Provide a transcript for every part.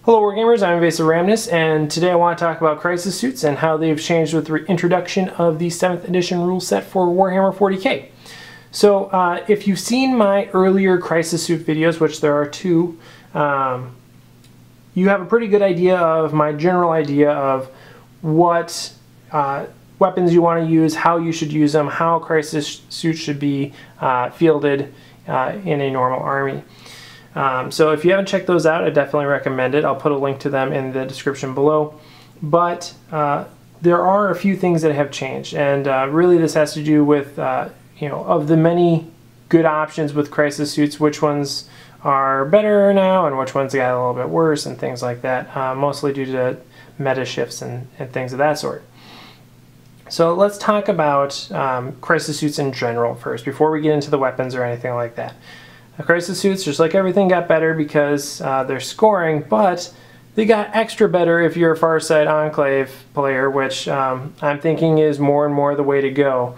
Hello Wargamers, I'm Invasive Ramnus, and today I want to talk about crisis suits and how they've changed with the introduction of the 7th edition rule set for Warhammer 40k. So if you've seen my earlier crisis suit videos, which there are two, you have a pretty good idea of my general idea of what weapons you want to use, how you should use them, how crisis suits should be fielded in a normal army. So if you haven't checked those out, I definitely recommend it. I'll put a link to them in the description below. But there are a few things that have changed, and really this has to do with, of the many good options with crisis suits, which ones are better now and which ones got a little bit worse and things like that, mostly due to meta shifts and things of that sort. So let's talk about crisis suits in general first, before we get into the weapons or anything like that. Crisis suits, just like everything, got better because they're scoring, but they got extra better if you're a Farsight Enclave player, which I'm thinking is more and more the way to go.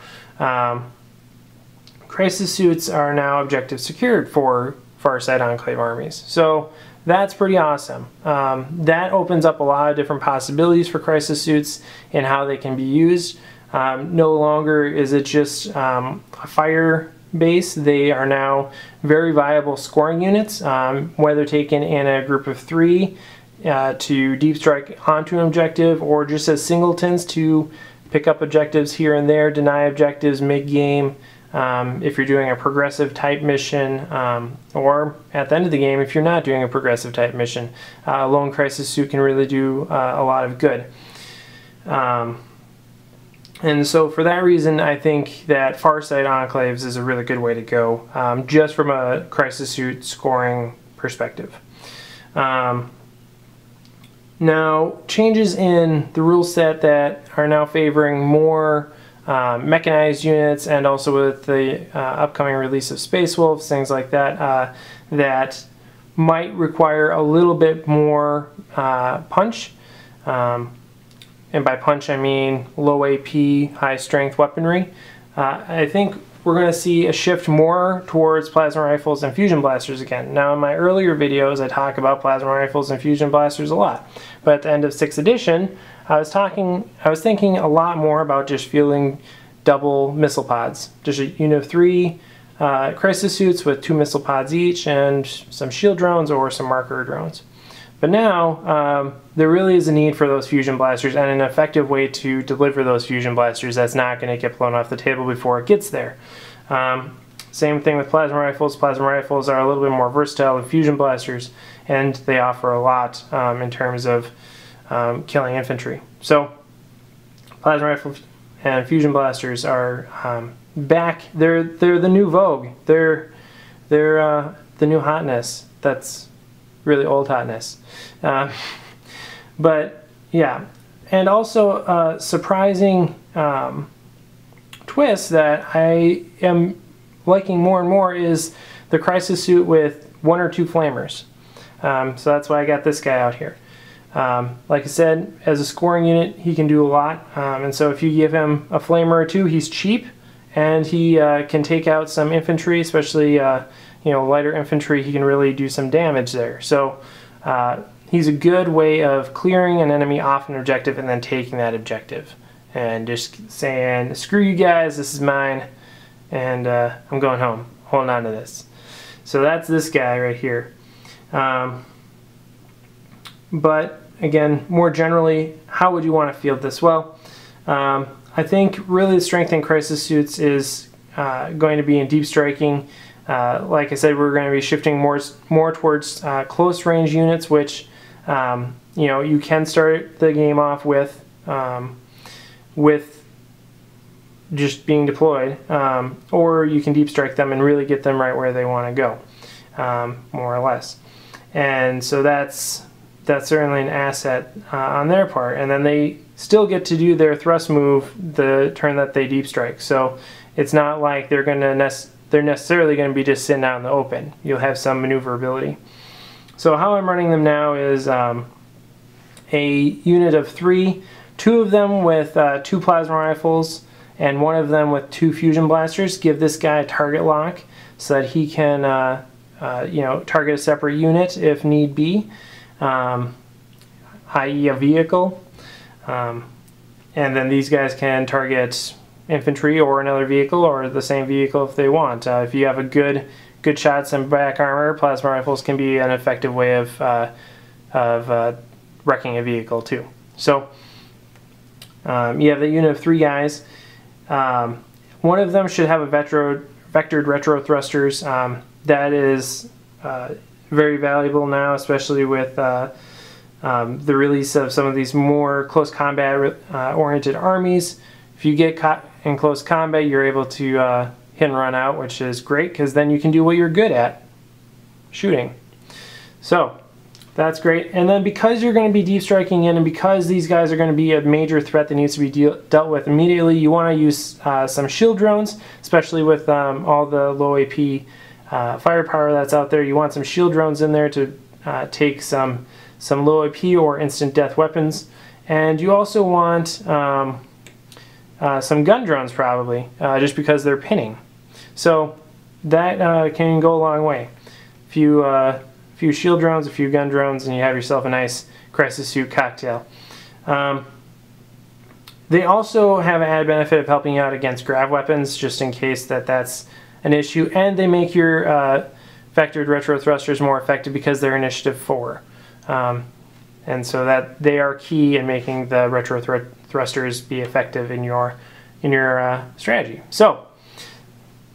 Crisis suits are now objective secured for Farsight Enclave armies, so that's pretty awesome. That opens up a lot of different possibilities for crisis suits and how they can be used. No longer is it just a fire base. They are now very viable scoring units, whether taken in a group of 3 to deep strike onto an objective, or just as singletons to pick up objectives here and there, deny objectives mid-game if you're doing a progressive type mission, or at the end of the game if you're not doing a progressive type mission. A lone crisis suit can really do a lot of good. And so for that reason, I think that Farsight Enclaves is a really good way to go, just from a crisis suit scoring perspective. Now, changes in the rule set that are now favoring more mechanized units, and also with the upcoming release of Space Wolves, things like that, that might require a little bit more punch. And by punch I mean low AP, high strength weaponry. I think we're going to see a shift more towards plasma rifles and fusion blasters again. Now in my earlier videos I talk about plasma rifles and fusion blasters a lot, but at the end of 6th edition I was thinking a lot more about just fielding double missile pods. Just a unit of 3 crisis suits with 2 missile pods each and some shield drones or some marker drones. But now, there really is a need for those fusion blasters and an effective way to deliver those fusion blasters that's not going to get blown off the table before it gets there. Same thing with plasma rifles. Plasma rifles are a little bit more versatile than fusion blasters, and they offer a lot in terms of killing infantry. So, plasma rifles and fusion blasters are back. They're the new vogue. They're the new hotness. That's really old hotness. But yeah, and also a surprising twist that I am liking more and more is the crisis suit with 1 or 2 flamers. So that's why I got this guy out here. Like I said, as a scoring unit he can do a lot, and so if you give him a flamer or 2, he's cheap, and he can take out some infantry, especially lighter infantry. He can really do some damage there. So he's a good way of clearing an enemy off an objective and then taking that objective and just saying, screw you guys, this is mine, and I'm going home, holding on to this. So that's this guy right here. But again, more generally, how would you want to field this? Well, I think really the strength in crisis suits is going to be in deep striking. Like I said, we're going to be shifting more towards close range units, which you can start the game off with just being deployed, or you can deep strike them and really get them right where they want to go, more or less. And so that's certainly an asset on their part. And then they still get to do their thrust move the turn that they deep strike. So it's not like they're necessarily going to be just sitting out in the open. You'll have some maneuverability. So how I'm running them now is a unit of 3, 2 of them with 2 plasma rifles and 1 of them with 2 fusion blasters. Give this guy a target lock so that he can target a separate unit if need be. i.e. a vehicle. And then these guys can target infantry or another vehicle or the same vehicle if they want. If you have a good shots and back armor, plasma rifles can be an effective way of wrecking a vehicle too. So you have the unit of 3 guys. One of them should have a vectored retro thrusters. That is very valuable now, especially with the release of some of these more close combat oriented armies. If you get caught in close combat, you're able to hit and run out, which is great because then you can do what you're good at, shooting. So that's great. And then because you're going to be deep striking in, and because these guys are going to be a major threat that needs to be dealt with immediately, you want to use some shield drones, especially with all the low AP firepower that's out there. You want some shield drones in there to take some low AP or instant death weapons. And you also want some gun drones probably, just because they're pinning. So that can go a long way. A few shield drones, a few gun drones, and you have yourself a nice crisis suit cocktail. They also have an added benefit of helping out against grav weapons, just in case that's an issue, and they make your vectored retro thrusters more effective because they're initiative 4. And so that they are key in making the retro thrusters be effective in your strategy. So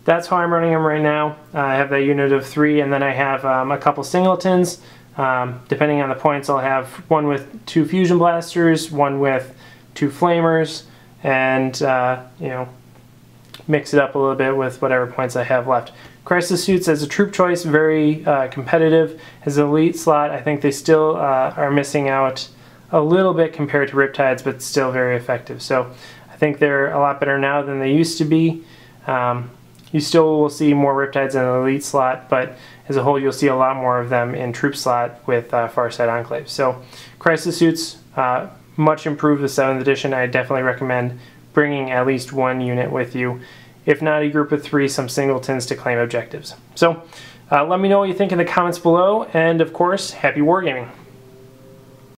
that's how I'm running them right now. I have that unit of 3, and then I have a couple singletons. Depending on the points, I'll have one with 2 fusion blasters, one with 2 flamers, and you know, mix it up a little bit with whatever points I have left. Crisis suits as a troop choice, very competitive. As an elite slot, I think they still are missing out a little bit compared to Riptides, but still very effective. So I think they're a lot better now than they used to be. You still will see more Riptides in the elite slot, but as a whole you'll see a lot more of them in troop slot with Farsight Enclaves. So crisis suits, much improved with 7th edition. I definitely recommend bringing at least 1 unit with you. If not a group of 3, some singletons to claim objectives. So let me know what you think in the comments below, and of course, happy wargaming.